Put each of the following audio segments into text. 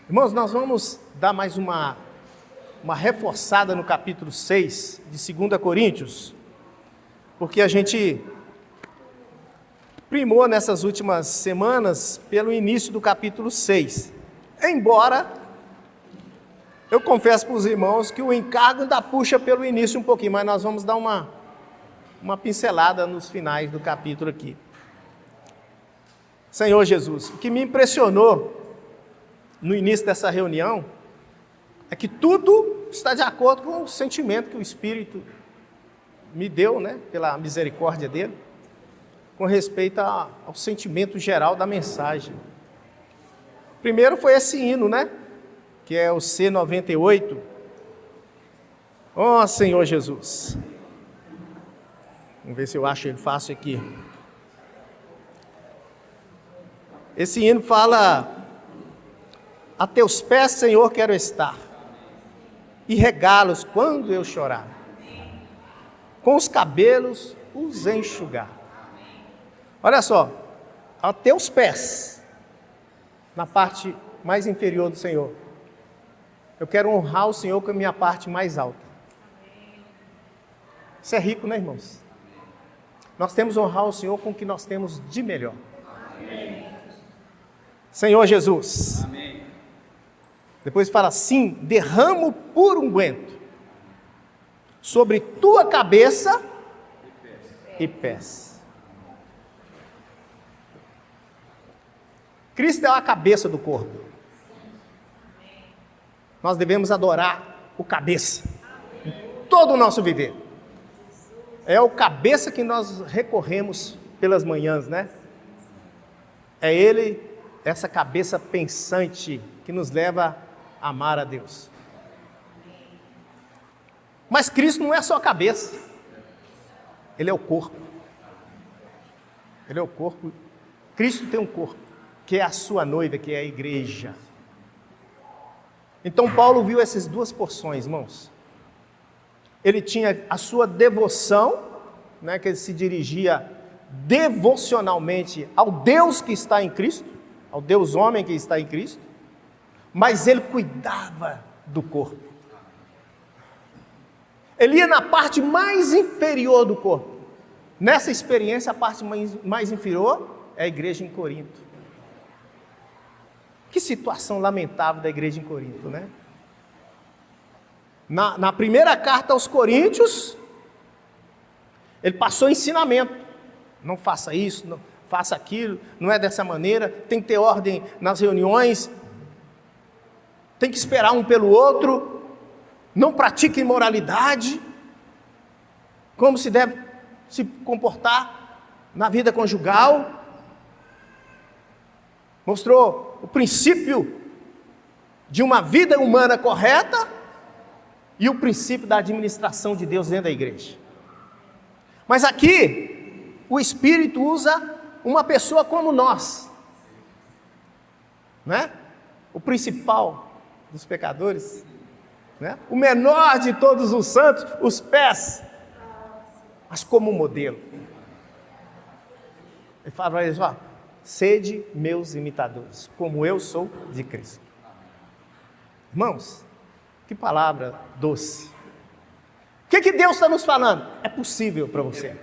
Irmãos, nós vamos dar mais uma reforçada no capítulo 6 de 2 Coríntios, porque a gente primou nessas últimas semanas pelo início do capítulo 6. Embora eu confesso para os irmãos que o encargo ainda puxa pelo início um pouquinho, mas nós vamos dar uma pincelada nos finais do capítulo aqui. Senhor Jesus, o que me impressionou no início dessa reunião é que tudo está de acordo com o sentimento que o Espírito me deu, pela misericórdia dele, com respeito ao sentimento geral da mensagem. Primeiro foi esse hino, que é o C98. Ó Senhor Jesus. Vamos ver se eu acho ele fácil aqui. Esse hino fala: a teus pés, Senhor, quero estar, e regá-los quando eu chorar, com os cabelos os enxugar. Olha só, a teus pés, na parte mais inferior do Senhor, eu quero honrar o Senhor com a minha parte mais alta. Isso é rico, irmãos? Nós temos que honrar o Senhor com o que nós temos de melhor. Amém. Senhor Jesus. Amém. Depois fala assim: derramo puro unguento sobre tua cabeça e pés. Cristo é a cabeça do corpo. Nós devemos adorar o cabeça em todo o nosso viver. É o cabeça que nós recorremos pelas manhãs, É ele, essa cabeça pensante que nos leva a amar a Deus. Mas Cristo não é só a cabeça, ele é o corpo. Ele é o corpo. Cristo tem um corpo, que é a sua noiva, que é a igreja. Então Paulo viu essas duas porções, irmãos. Ele tinha a sua devoção, que ele se dirigia devocionalmente ao Deus que está em Cristo, ao Deus homem que está em Cristo, mas ele cuidava do corpo. Ele ia na parte mais inferior do corpo. Nessa experiência, a parte mais inferior é a igreja em Corinto. Que situação lamentável da igreja em Corinto, Na primeira carta aos Coríntios, ele passou ensinamento. Não faça isso, não faça aquilo, não é dessa maneira, tem que ter ordem nas reuniões, tem que esperar um pelo outro, não pratique imoralidade, como se deve se comportar na vida conjugal. Mostrou o princípio de uma vida humana correta e o princípio da administração de Deus dentro da igreja. Mas aqui, o Espírito usa uma pessoa como nós, O principal dos pecadores, O menor de todos os santos, os pés, mas como modelo. Ele fala para eles: sede meus imitadores, como eu sou de Cristo. Irmãos, que palavra doce. O que Deus está nos falando? É possível para você.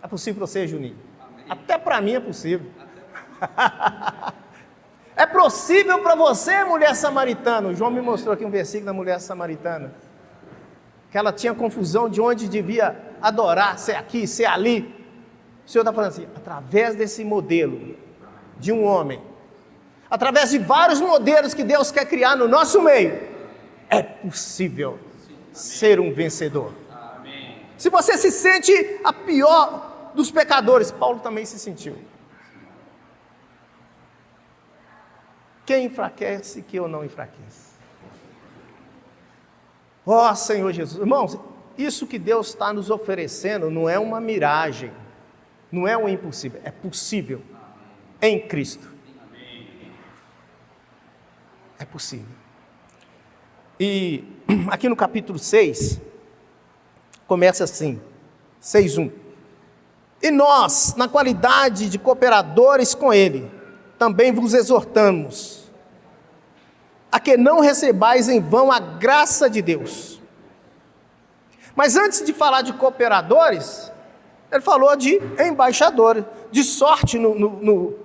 É possível para você, Juninho. Até para mim é possível. É possível para você, mulher samaritana. O João me mostrou aqui um versículo da mulher samaritana, que ela tinha confusão de onde devia adorar, se é aqui, se é ali. O Senhor está falando assim: através desse modelo de um homem, através de vários modelos que Deus quer criar no nosso meio, é possível ser um vencedor. Amém. Se você se sente a pior dos pecadores, Paulo também se sentiu. Quem enfraquece que eu não enfraqueça? Ó Senhor Jesus. Irmãos, isso que Deus está nos oferecendo não é uma miragem, não é um impossível, é possível em Cristo. É possível. E aqui no capítulo 6, começa assim, 6:1. E nós, na qualidade de cooperadores com Ele, também vos exortamos, a que não recebais em vão a graça de Deus. Mas antes de falar de cooperadores, ele falou de embaixadores, de sorte, no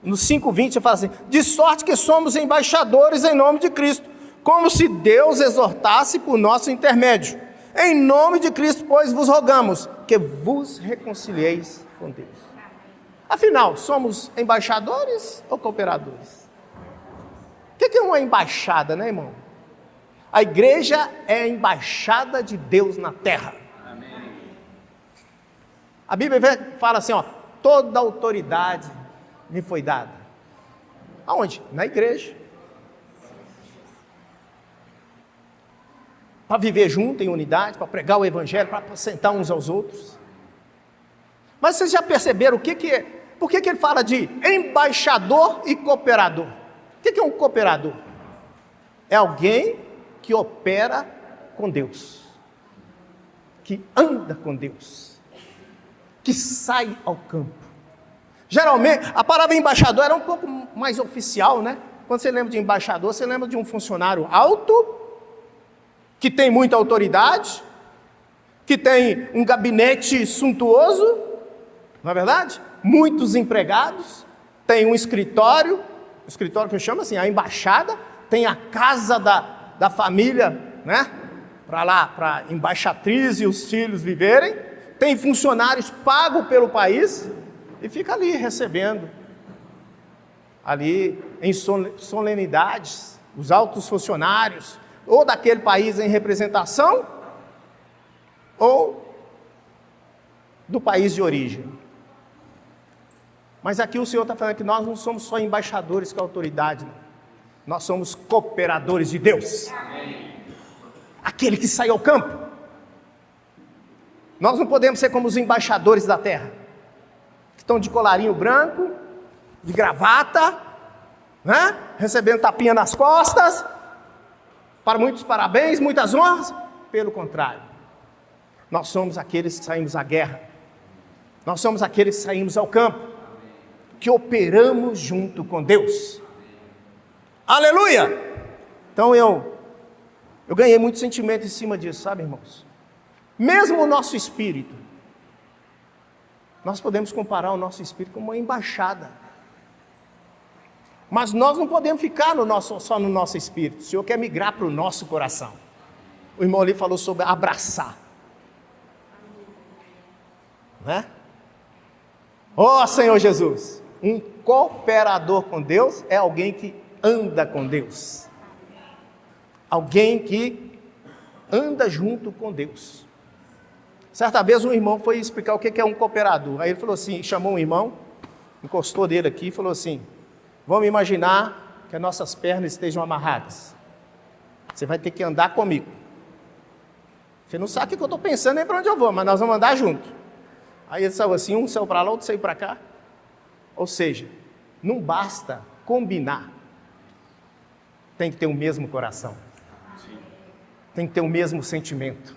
5:20 ele fala assim, de sorte que somos embaixadores em nome de Cristo, como se Deus exortasse por nosso intermédio. Em nome de Cristo, pois, vos rogamos que vos reconcilieis com Deus. Afinal, somos embaixadores ou cooperadores? O que é uma embaixada, né, irmão? A igreja é a embaixada de Deus na terra. Amém. A Bíblia fala assim, ó, toda autoridade me foi dada. Aonde? Na igreja. Para viver junto em unidade, para pregar o evangelho, para apresentar uns aos outros. Mas vocês já perceberam por que ele fala de embaixador e cooperador? O que é um cooperador? É alguém que opera com Deus, que anda com Deus, que sai ao campo. Geralmente, a palavra embaixador era um pouco mais oficial, né? Quando você lembra de embaixador, você lembra de um funcionário alto, que tem muita autoridade, que tem um gabinete suntuoso, não é verdade? Muitos empregados, tem um escritório que chama assim, a embaixada, tem a casa da família, né? Para lá, para a embaixatriz e os filhos viverem, tem funcionários pagos pelo país, e fica ali recebendo, ali em solenidades, os altos funcionários, ou daquele país em representação, ou do país de origem. Mas aqui o Senhor está falando que nós não somos só embaixadores com autoridade, não. Nós somos cooperadores de Deus. Amém. Aquele que sai ao campo. Nós não podemos ser como os embaixadores da terra, que estão de colarinho branco, de gravata, né? Recebendo tapinha nas costas, para muitos parabéns, muitas honras. Pelo contrário, nós somos aqueles que saímos à guerra, nós somos aqueles que saímos ao campo, que operamos junto com Deus. Aleluia! Então eu ganhei muito sentimento em cima disso, sabe, irmãos? Mesmo o nosso espírito, nós podemos comparar o nosso espírito com uma embaixada. Mas nós não podemos ficar só no nosso espírito. O Senhor quer migrar para o nosso coração. O irmão ali falou sobre abraçar. Né? Oh, Senhor Jesus! Um cooperador com Deus é alguém que anda com Deus. Alguém que anda junto com Deus. Certa vez um irmão foi explicar o que é um cooperador. Aí ele falou assim, chamou um irmão, encostou dele aqui e falou assim, vamos imaginar que as nossas pernas estejam amarradas. Você vai ter que andar comigo. Você não sabe o que eu estou pensando nem para onde eu vou, mas nós vamos andar junto. Aí ele saiu assim, um saiu para lá, outro saiu para cá. Ou seja, não basta combinar. Tem que ter o mesmo coração. Tem que ter o mesmo sentimento.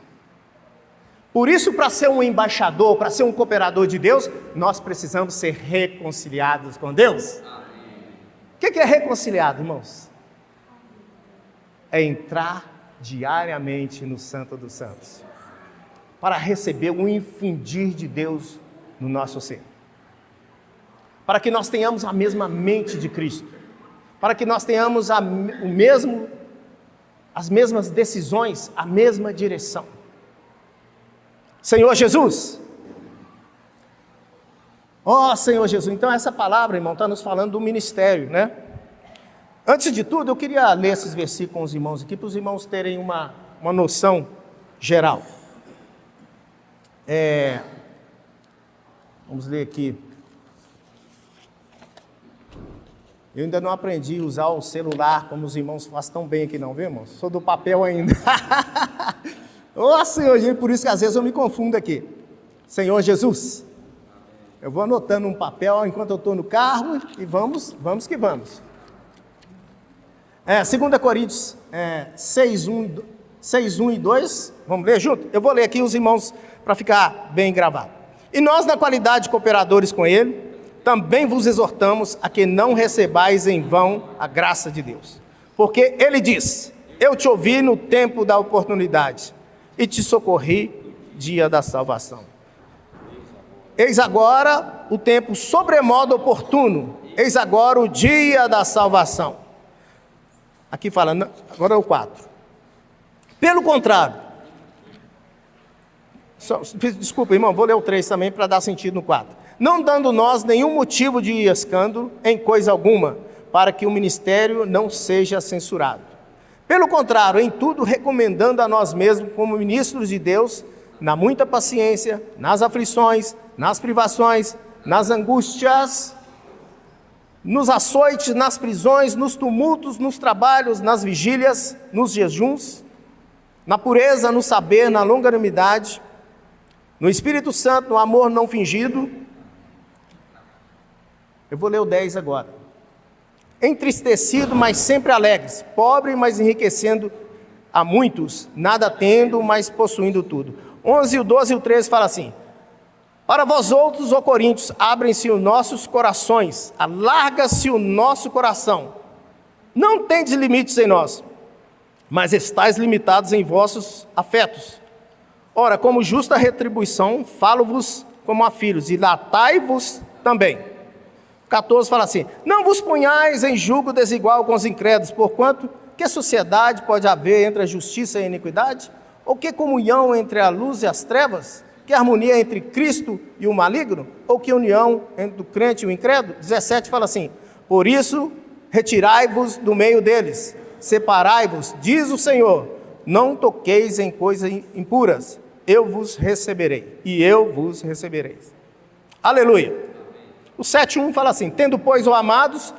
Por isso, para ser um embaixador, para ser um cooperador de Deus, nós precisamos ser reconciliados com Deus. O que é reconciliado, irmãos? É entrar diariamente no Santo dos Santos, para receber o infundir de Deus no nosso ser. Para que nós tenhamos a mesma mente de Cristo, para que nós tenhamos as mesmas decisões, a mesma direção. Senhor Jesus, ó Senhor Jesus, então essa palavra, irmão, está nos falando do ministério, né? Antes de tudo, eu queria ler esses versículos com os irmãos aqui, para os irmãos terem uma noção geral. Vamos ler aqui. Eu ainda não aprendi a usar o celular como os irmãos fazem tão bem aqui não, viu, irmãos? Sou do papel ainda. Ô Senhor Jesus, por isso que às vezes eu me confundo aqui. Senhor Jesus, eu vou anotando um papel enquanto eu estou no carro e vamos que vamos. 2 Coríntios 6, 1 e 2, vamos ler junto? Eu vou ler aqui os irmãos para ficar bem gravado. E nós, na qualidade de cooperadores com Ele, também vos exortamos a que não recebais em vão a graça de Deus. Porque ele diz: eu te ouvi no tempo da oportunidade e te socorri dia da salvação. Eis agora o tempo sobremodo oportuno, eis agora o dia da salvação. Aqui fala, agora é o 4. Pelo contrário, desculpa, irmão, vou ler o 3 também para dar sentido no 4. Não dando nós nenhum motivo de escândalo em coisa alguma, para que o ministério não seja censurado. Pelo contrário, em tudo recomendando a nós mesmos como ministros de Deus, na muita paciência, nas aflições, nas privações, nas angústias, nos açoites, nas prisões, nos tumultos, nos trabalhos, nas vigílias, nos jejuns, na pureza, no saber, na longanimidade, no Espírito Santo, no amor não fingido. Eu vou ler o 10 agora. Entristecido, mas sempre alegres, pobre, mas enriquecendo a muitos, nada tendo, mas possuindo tudo. 11, o 12 e o 13 fala assim: para vós outros, ó Coríntios, abrem-se os nossos corações, alarga-se o nosso coração. Não tendes limites em nós, mas estáis limitados em vossos afetos. Ora, como justa retribuição, falo-vos como a filhos, e dilatai-vos também. 14 fala assim: não vos ponhais em julgo desigual com os incrédulos, porquanto que sociedade pode haver entre a justiça e a iniquidade? Ou que comunhão entre a luz e as trevas? Que harmonia entre Cristo e o maligno? Ou que união entre o crente e o incrédulo? 17 fala assim: por isso, retirai-vos do meio deles, separai-vos, diz o Senhor, não toqueis em coisas impuras, eu vos receberei, e eu vos receberei. Aleluia! O 7:1 fala assim: tendo, pois, ó amados,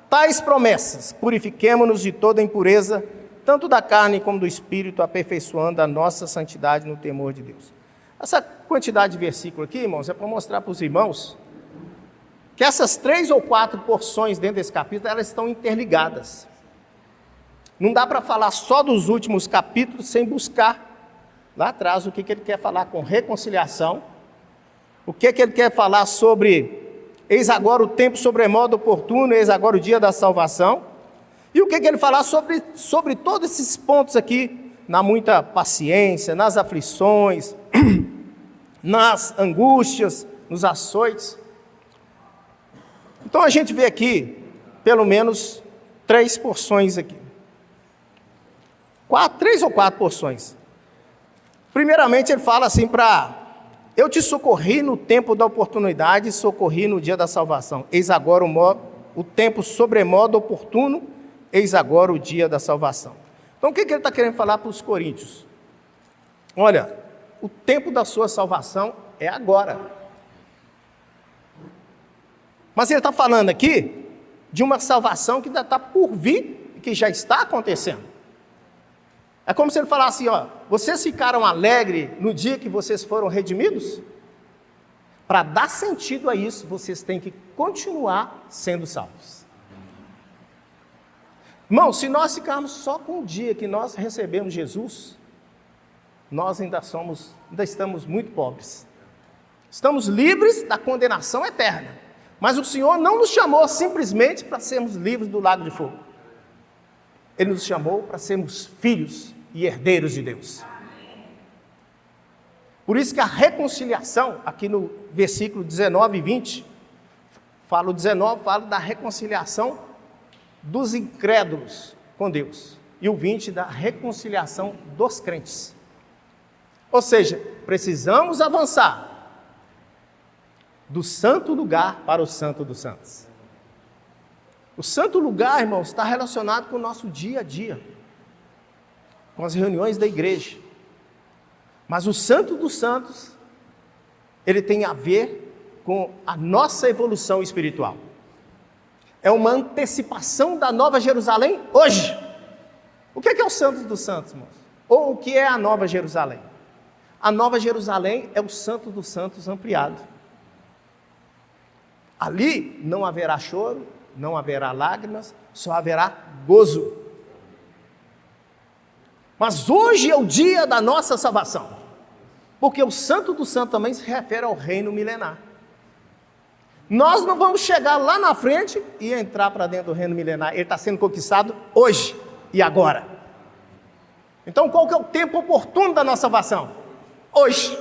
tais promessas, purifiquemo-nos de toda impureza, tanto da carne como do espírito, aperfeiçoando a nossa santidade no temor de Deus. Essa quantidade de versículo aqui, irmãos, é para mostrar para os irmãos que essas 3 ou 4 porções dentro desse capítulo, elas estão interligadas. Não dá para falar só dos últimos capítulos sem buscar lá atrás o que ele quer falar com reconciliação, o que ele quer falar sobre eis agora o tempo sobremodo oportuno, eis agora o dia da salvação, e o que ele falar sobre todos esses pontos aqui, na muita paciência, nas aflições, nas angústias, nos açoites. Então a gente vê aqui, pelo menos, 3 porções aqui. 3 ou 4 porções. Primeiramente ele fala assim eu te socorri no tempo da oportunidade e socorri no dia da salvação. Eis agora o tempo sobremodo oportuno, eis agora o dia da salvação. Então o que ele está querendo falar para os coríntios? Olha, o tempo da sua salvação é agora. Mas ele está falando aqui de uma salvação que ainda está por vir e que já está acontecendo. É como se ele falasse assim, vocês ficaram alegres no dia que vocês foram redimidos? Para dar sentido a isso, vocês têm que continuar sendo salvos. Irmão, se nós ficarmos só com o dia que nós recebemos Jesus, nós ainda estamos muito pobres. Estamos livres da condenação eterna. Mas o Senhor não nos chamou simplesmente para sermos livres do lago de fogo. Ele nos chamou para sermos filhos e herdeiros de Deus. Por isso que a reconciliação, aqui no versículo 19 e 20, fala da reconciliação dos incrédulos com Deus. E o 20 da reconciliação dos crentes. Ou seja, precisamos avançar do santo lugar para o santo dos santos. O santo lugar, irmãos, está relacionado com o nosso dia a dia, com as reuniões da igreja. Mas o santo dos santos, ele tem a ver com a nossa evolução espiritual. É uma antecipação da Nova Jerusalém hoje. O que é o santo dos santos, irmãos? Ou o que é a Nova Jerusalém? A Nova Jerusalém é o santo dos santos ampliado. Ali não haverá choro, não haverá lágrimas, só haverá gozo. Mas hoje é o dia da nossa salvação, porque o Santo do Santo também se refere ao reino milenar. Nós não vamos chegar lá na frente e entrar para dentro do reino milenar, ele está sendo conquistado hoje. e agora. Então qual que é o tempo oportuno da nossa salvação? Hoje.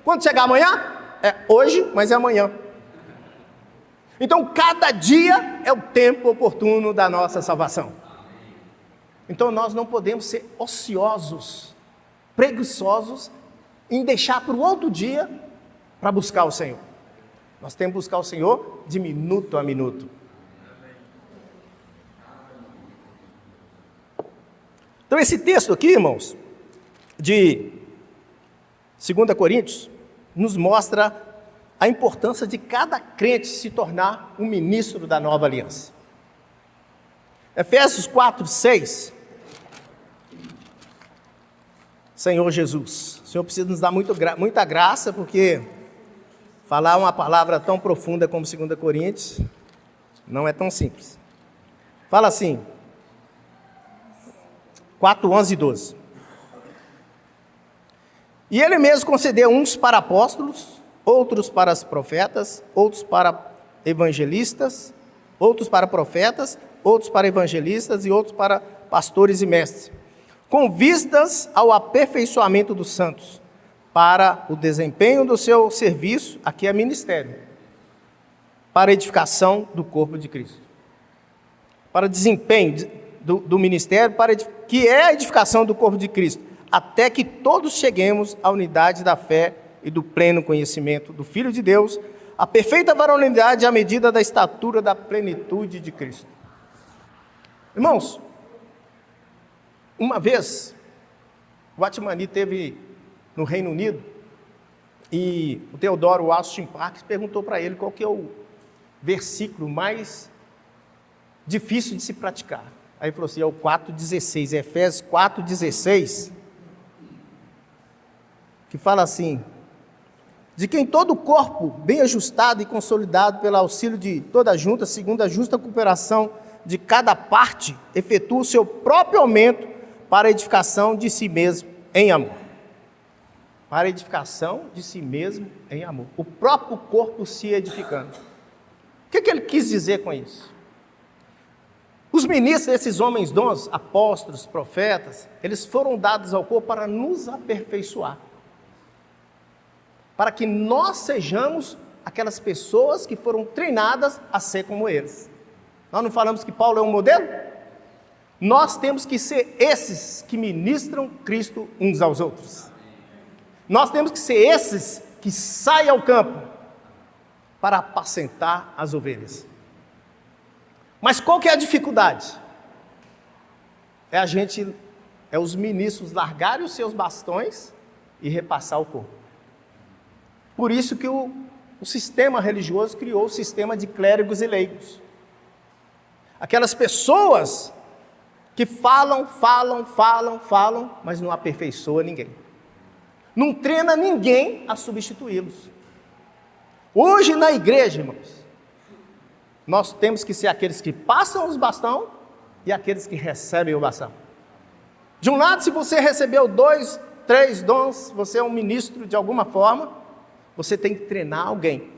Quando chegar amanhã? É hoje, mas é amanhã. Então cada dia é o tempo oportuno da nossa salvação. Então nós não podemos ser ociosos, preguiçosos, em deixar para o outro dia para buscar o Senhor. Nós temos que buscar o Senhor de minuto a minuto. Então esse texto aqui, irmãos, de 2 Coríntios, nos mostra a importância de cada crente se tornar um ministro da nova aliança. Efésios 4:6. Senhor Jesus, o Senhor precisa nos dar muita graça, porque falar uma palavra tão profunda como 2 Coríntios não é tão simples. Fala assim, 4:11 e 12. E ele mesmo concedeu uns para apóstolos, outros para profetas, outros para evangelistas, outros para profetas, outros para evangelistas e outros para pastores e mestres, com vistas ao aperfeiçoamento dos santos, para o desempenho do seu serviço, aqui é ministério, para a edificação do corpo de Cristo. Para o desempenho do ministério, que é a edificação do corpo de Cristo, até que todos cheguemos à unidade da fé e do pleno conhecimento do Filho de Deus, a perfeita varonilidade à medida da estatura da plenitude de Cristo. Irmãos, uma vez, o Atmani esteve no Reino Unido, e o Theodore Austin Parks perguntou para ele qual que é o versículo mais difícil de se praticar. Aí ele falou assim, é o 4:16, Efésios 4:16, que fala assim, de quem todo o corpo, bem ajustado e consolidado pelo auxílio de toda a junta, segundo a justa cooperação de cada parte, efetua o seu próprio aumento para a edificação de si mesmo em amor. Para a edificação de si mesmo em amor. O próprio corpo se edificando. O que ele quis dizer com isso? Os ministros, esses homens dons, apóstolos, profetas, eles foram dados ao corpo para nos aperfeiçoar. Para que nós sejamos aquelas pessoas que foram treinadas a ser como eles. Nós não falamos que Paulo é um modelo? Nós temos que ser esses que ministram Cristo uns aos outros. Nós temos que ser esses que saem ao campo para apacentar as ovelhas. Mas qual que é a dificuldade? É os ministros largarem os seus bastões e repassar o corpo. Por isso que o sistema religioso criou o sistema de clérigos e leigos. Aquelas pessoas que falam, mas não aperfeiçoa ninguém. Não treina ninguém a substituí-los. Hoje na igreja, irmãos, nós temos que ser aqueles que passam os bastão e aqueles que recebem o bastão. De um lado, se você recebeu 2, 3 dons, você é um ministro de alguma forma, você tem que treinar alguém.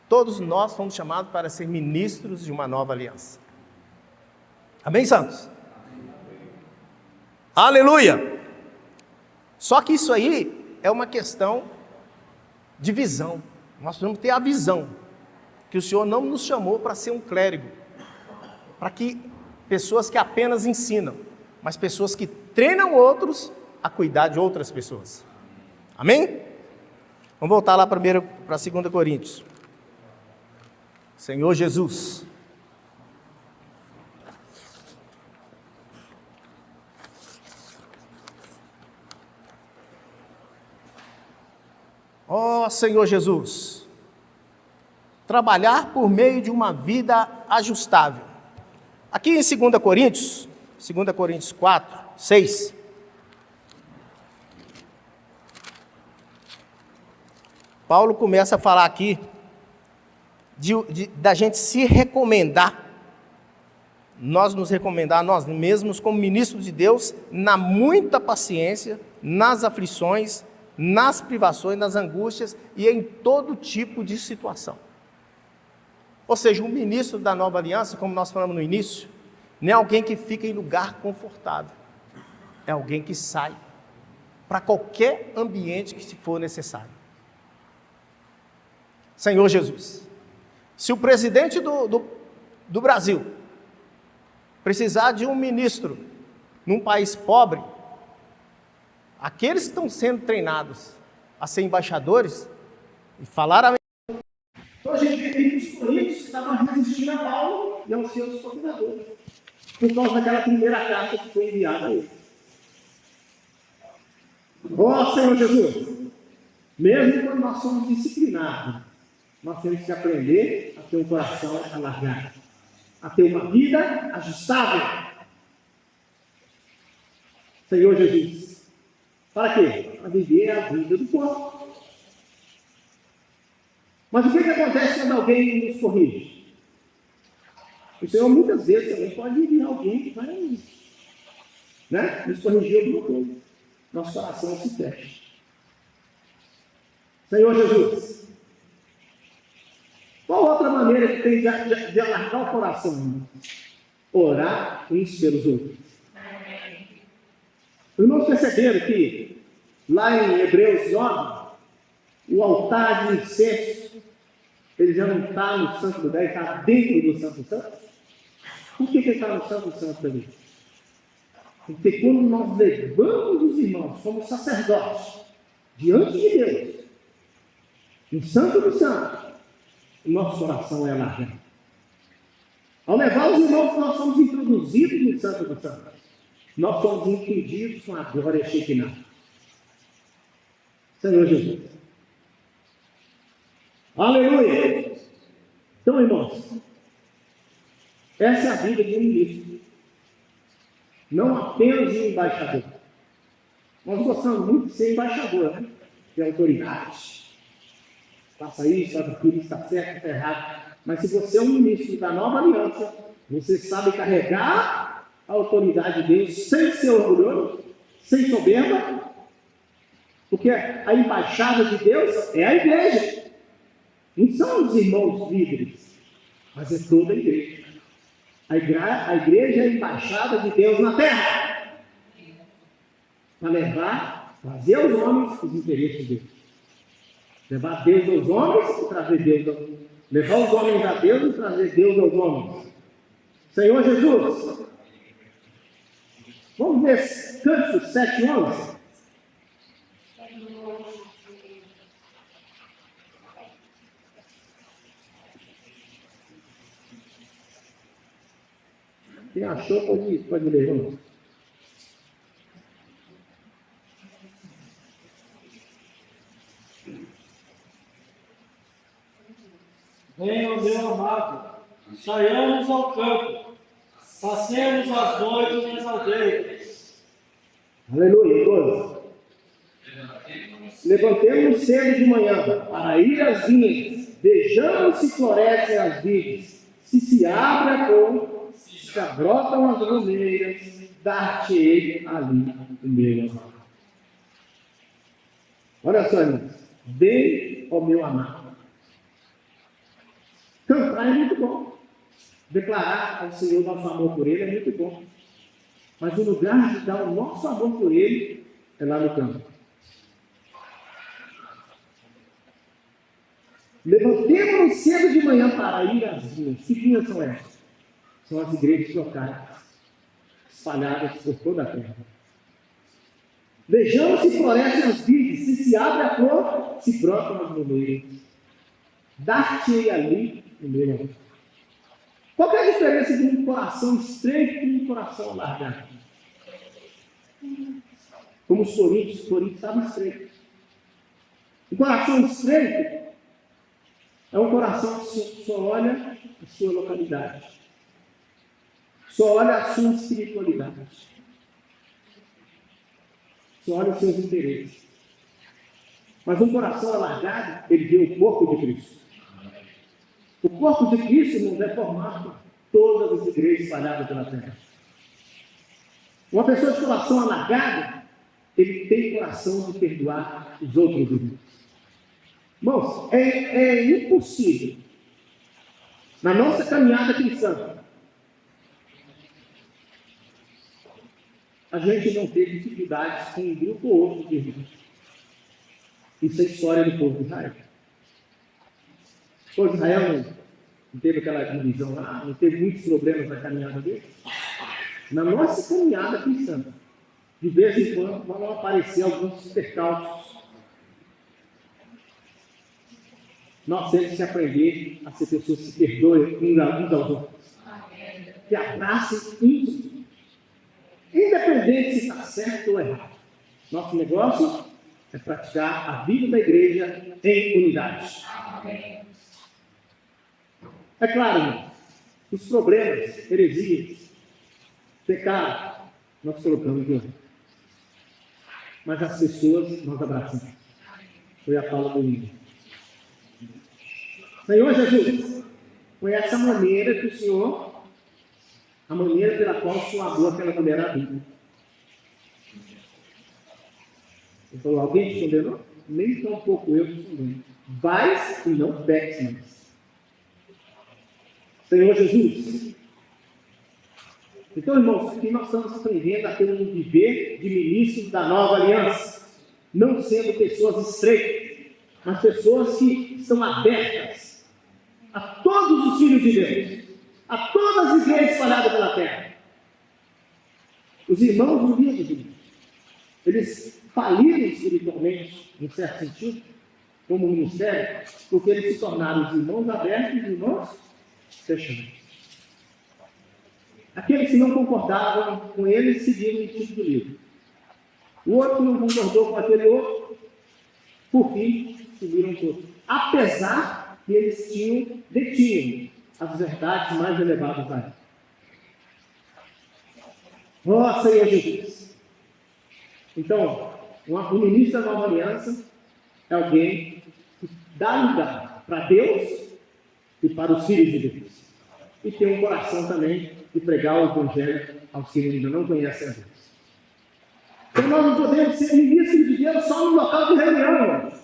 Todos nós fomos chamados para ser ministros de uma nova aliança. Amém, santos? Aleluia! Só que isso aí é uma questão de visão. Nós precisamos ter a visão que o Senhor não nos chamou para ser um clérigo, para que pessoas que apenas ensinam, mas pessoas que treinam outros a cuidar de outras pessoas. Amém? Vamos voltar lá primeiro para 2 Coríntios. Senhor Jesus. Ó Senhor Jesus, trabalhar por meio de uma vida ajustável. Aqui em 2 Coríntios 4:6, Paulo começa a falar aqui da gente se recomendar, nós nos recomendar a nós mesmos como ministros de Deus, na muita paciência, nas aflições, nas privações, nas angústias e em todo tipo de situação. Ou seja, o ministro da nova aliança, como nós falamos no início, nem alguém que fica em lugar confortável. É alguém que sai para qualquer ambiente que se for necessário. Senhor Jesus, se o presidente do Brasil precisar de um ministro num país pobre, aqueles que estão sendo treinados a ser embaixadores e falar a... Então a gente vê que os coríntios estavam resistindo a Paulo e aos seus coordenadores, por causa daquela primeira carta que foi enviada a ele. Ó Senhor Jesus, mesmo quando nós somos disciplinados, nós temos que aprender a ter um coração alargado, a ter uma vida ajustável. Senhor Jesus, para quê? Para viver a vida do corpo. Mas o que acontece quando alguém nos corrige? O Senhor muitas vezes também pode enviar alguém que vai, nos corrigir alguma coisa. Nosso coração se fecha. Senhor Jesus, qual outra maneira que tem de alargar o coração? Orar uns pelos outros. Os irmãos perceberam que lá em Hebreus 9, o altar de incenso, ele já não está no Santo do Lugar, ele está dentro do Santo Santo. Por que ele está no Santo Santo também? Porque quando nós levamos os irmãos como sacerdotes diante de Deus, no Santo do Santo, o nosso coração é alargado. Ao levar os irmãos, nós somos introduzidos no Santo do Santo. Nós somos infundidos com a glória Shekinah. Senhor Jesus. Aleluia! Então, irmãos, essa é a vida de um ministro. Não apenas de um embaixador. Nós gostamos muito de ser embaixador, né? De autoridade. Faça isso, faça aquilo, está certo, está errado. Mas se você é um ministro da nova aliança, você sabe carregar a autoridade de Deus sem ser orgulhoso, sem soberba, porque a embaixada de Deus é a igreja. Não são os irmãos líderes, mas é toda a igreja. A igreja é a embaixada de Deus na terra, para trazer aos homens os interesses de Deus. Levar Deus aos homens e trazer Deus aos homens. Levar os homens a Deus e trazer Deus aos homens. Senhor Jesus, vamos ver Cânticos 7:11. Quem achou, pode ler, vamos. Venha, meu amado, saiamos ao campo, passemos as noites nas aldeias. Aleluia, todos. Levantemos cedo de manhã para ir às vinhas, vejamos se florescem as vides, se abre a cor, se abrotam as romeiras, dar-te-ei ali o meu amado. Olha só, irmãos, vem ao meu amado. Cantar é muito bom. Declarar ao Senhor nosso amor por Ele é muito bom. Mas o lugar de dar o nosso amor por Ele é lá no campo. Levantemos-nos cedo de manhã para ir às vinhas. Que vinhas são essas? São as igrejas locais, espalhadas por toda a terra. Vejamos se florescem as vides, se abre a flor, se brotam as romeiras. Dar-te-ei ali o meu amor. Qual é a diferença de um coração estreito e um coração alargado? Como os coríntios estavam estreitos. Um coração estreito é um coração que só olha a sua localidade, só olha a sua espiritualidade, só olha os seus interesses. Mas um coração alargado, ele vê o corpo de Cristo. O corpo de Cristo não é formado por todas as igrejas espalhadas pela terra. Uma pessoa de coração alargado, ele tem coração de perdoar os outros irmãos. Irmãos, é impossível, na nossa caminhada cristã, a gente não teve dificuldades com um grupo ou outro de irmãos. Isso é a história do povo de Israel. O povo de Israel não teve aquela divisão lá, não teve muitos problemas na caminhada dele. Na nossa caminhada cristã, de vez em quando vão aparecer alguns percalços. Nós temos que aprender a ser pessoas que se perdoem uns aos outros. Que abracem uns aos outros. Independente se está certo ou errado. Nosso negócio é praticar a vida da igreja em unidade. É claro, irmãos, os problemas, heresias, pecado, nós colocamos de lado. Mas as pessoas nós abraçamos. Foi a fala do livro. Senhor Jesus, foi essa maneira que o Senhor, a maneira pela qual o Senhor amou aquela mulher à vida. Então, alguém te condenou? Nem tão pouco eu te condeno. Vais e não peques mais. Senhor Jesus. Então, irmãos, aqui nós estamos aprendendo a ter um viver de ministros da nova aliança. Não sendo pessoas estreitas, mas pessoas que estão abertas a todos os filhos de Deus, a todas as igrejas espalhadas pela terra. Os irmãos no dia de Deus, eles faliram espiritualmente, em certo sentido, como ministério, porque eles se tornaram os irmãos abertos e os irmãos fechados. Aqueles que não concordavam com eles seguiram o tipo do livro. O outro não concordou com aquele outro, por fim, seguiram todos. Apesar que eles detinham as verdades mais elevadas da época. Ó Senhor Jesus! Então, o ministro da nova aliança é alguém que dá lugar para Deus e para os filhos de Deus. E tem um coração também de pregar o Evangelho aos que ainda não conhecem a Deus. Então nós não podemos ser ministros de Deus só no local de reunião, irmãos.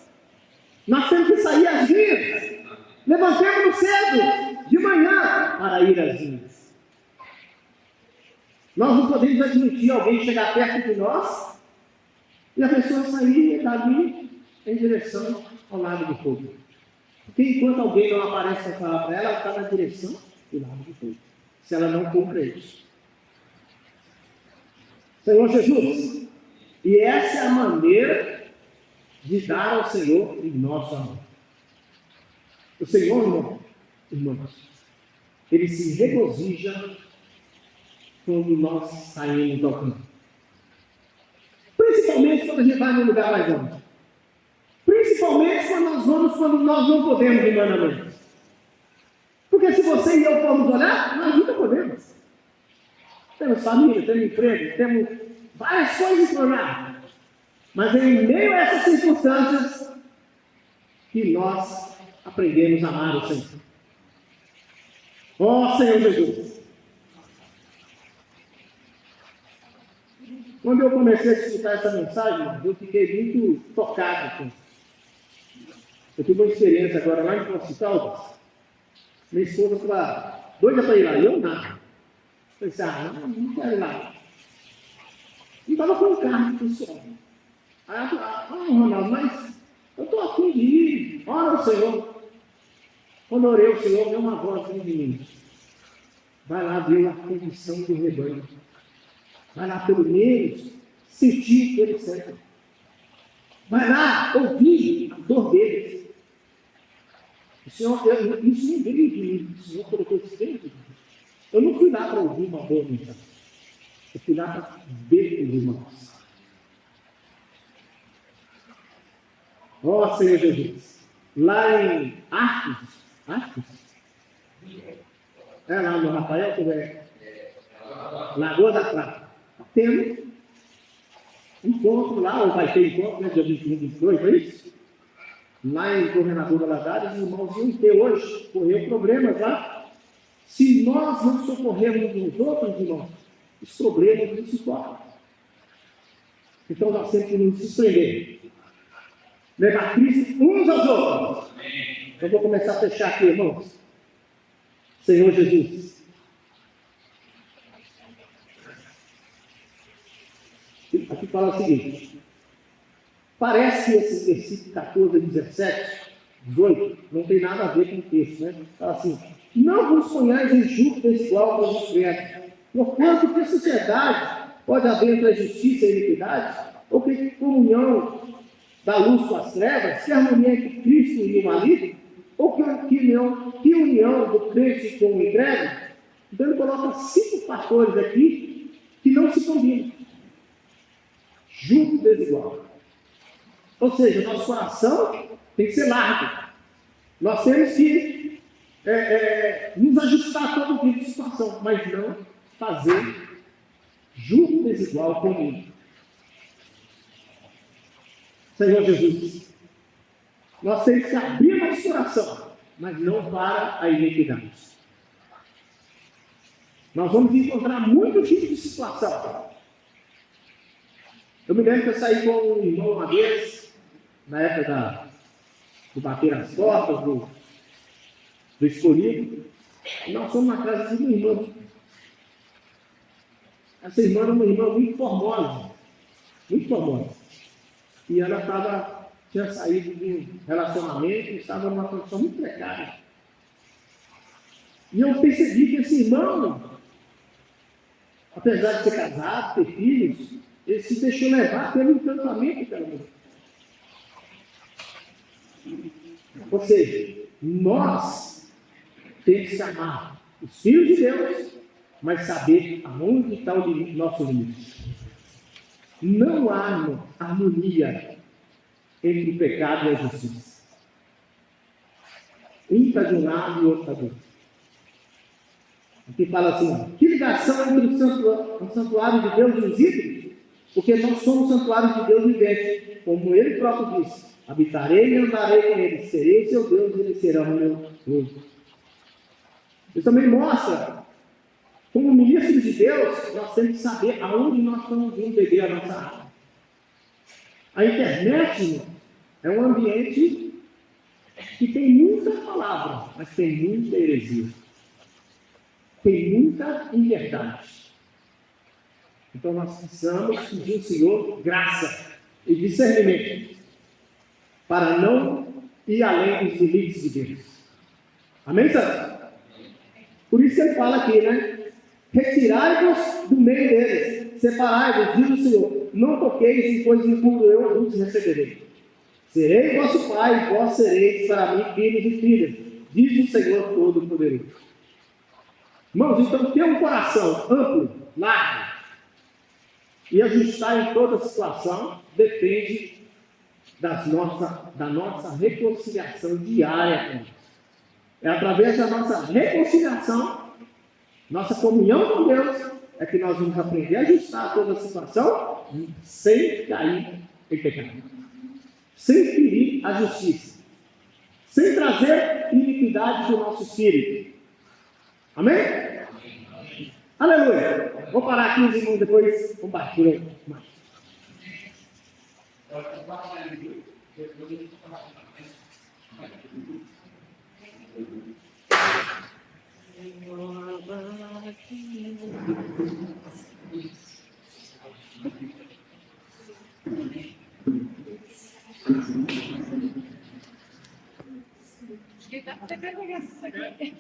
Nós temos que sair às vinhas. Levantemos-nos cedo, de manhã, para ir às vinhas. Nós não podemos admitir alguém chegar perto de nós e a pessoa sair dali em direção ao lago do fogo. Porque enquanto alguém não aparece para falar para ela, ela está na direção do lago do fogo. Se ela não cumpre isso. Senhor Jesus, e essa é a maneira de dar ao Senhor em nosso amor. O Senhor, irmãos, Ele se regozija quando nós saímos ao campo. Principalmente quando a gente vai num lugar mais longe. Principalmente quando nós não podemos humanamente. Porque se você e eu formos olhar, nós nunca podemos. Temos família, temos emprego, temos várias coisas para olhar. Mas é em meio a essas circunstâncias que nós aprendemos a amar o Senhor. Ó Senhor Jesus! Quando eu comecei a escutar essa mensagem, eu fiquei muito tocado com isso. Eu tive uma experiência agora lá em Portugal. Minha esposa estava doida para ir lá, e eu nada. Eu pensei, não quero ir lá. E estava com o carro pessoal. Aí ela falou, Ronaldo, mas eu estou a fim de ir. Ora o Senhor. Quando eu orei o Senhor, deu uma voz dentro de mim. Vai lá ver a condição do rebanho. Vai lá pelo menos sentir o que eles sentem. Vai lá ouvir a dor deles. O Senhor, isso não veio de mim. O Senhor colocou isso dentro de mim. Eu não fui lá para ouvir uma boa mensagem. Eu fui lá para ver os irmãos. Ó Senhor Jesus. Lá em Arcos. É lá no Rafael, que é Lagoa da Prata. Tendo encontro lá, ou vai ter encontro, né, dia 21, 22, foi isso? Lá em Governador Valadares, os irmãos iam ter hoje, correu problemas lá. Se nós não socorrermos os outros, irmãos, os problemas não se cortam. Então nós temos que nos desprender. Levar Cristo uns aos outros. Eu vou começar a fechar aqui, irmãos. Senhor Jesus. fala o seguinte: parece que esse versículo 14 a 17, 18, não tem nada a ver com o texto, né? Fala assim: não vos ponhais em julgo desigual com os incrédulos, porquanto que sociedade pode haver entre a justiça e a iniquidade, ou que comunhão da luz com as trevas, que harmonia entre Cristo e o maligno, ou que união do crente com o incrédulo. Então ele coloca 5 fatores aqui que não se combinam. Julgo desigual. Ou seja, nosso coração tem que ser largo. Nós temos que nos ajustar a todo tipo de situação, mas não fazer julgo desigual comigo. Senhor Jesus, nós temos que abrir nosso coração, mas não para a iniquidade. Nós vamos encontrar muitos tipos de situação. Eu me lembro que eu saí com um irmão uma vez, na época de bater as portas, do escolhido, e nós fomos na casa de uma irmã. Essa irmã era uma irmã muito formosa, muito formosa. E ela tinha saído de um relacionamento e estava numa condição muito precária. E eu percebi que esse irmão, apesar de ser casado, ter filhos, ele se deixou levar pelo encantamento dela. Ou seja, nós temos que amar os filhos de Deus, mas saber aonde está o nosso limite. Não há harmonia entre o pecado e a justiça. Um está de um lado e o outro está do outro. Aqui fala assim: que ligação entre o santuário de Deus e os ídolos? Porque nós somos o santuário de Deus vivente. Como ele próprio disse: habitarei e andarei com ele, serei o seu Deus e eles serão o meu povo. Isso também mostra, como ministros de Deus, nós temos que saber aonde nós estamos vindo beber a nossa água. A internet é um ambiente que tem muita palavra, mas tem muita heresia. Tem muita inverdade. Então nós precisamos pedir ao Senhor graça e discernimento para não ir além dos limites de Deus. Amém, Senhor? Por isso que ele fala aqui, né? Retirai-vos do meio deles, separai-vos, diz o Senhor, não toqueis em coisas impuras, eu vos receberei. Serei vosso pai, e vós sereis para mim filhos e filhas, diz o Senhor Todo-Poderoso. Irmãos, então ter um coração amplo, largo, e ajustar em toda situação, depende da nossa reconciliação diária com Deus. É através da nossa reconciliação, nossa comunhão com Deus, é que nós vamos aprender a ajustar toda a situação sem cair em pecado, sem ferir a justiça, sem trazer iniquidade do nosso espírito. Amém? Aleluia! Vou parar aqui, os irmãos, depois compartilham mais. Acho que tá até pegando isso aqui.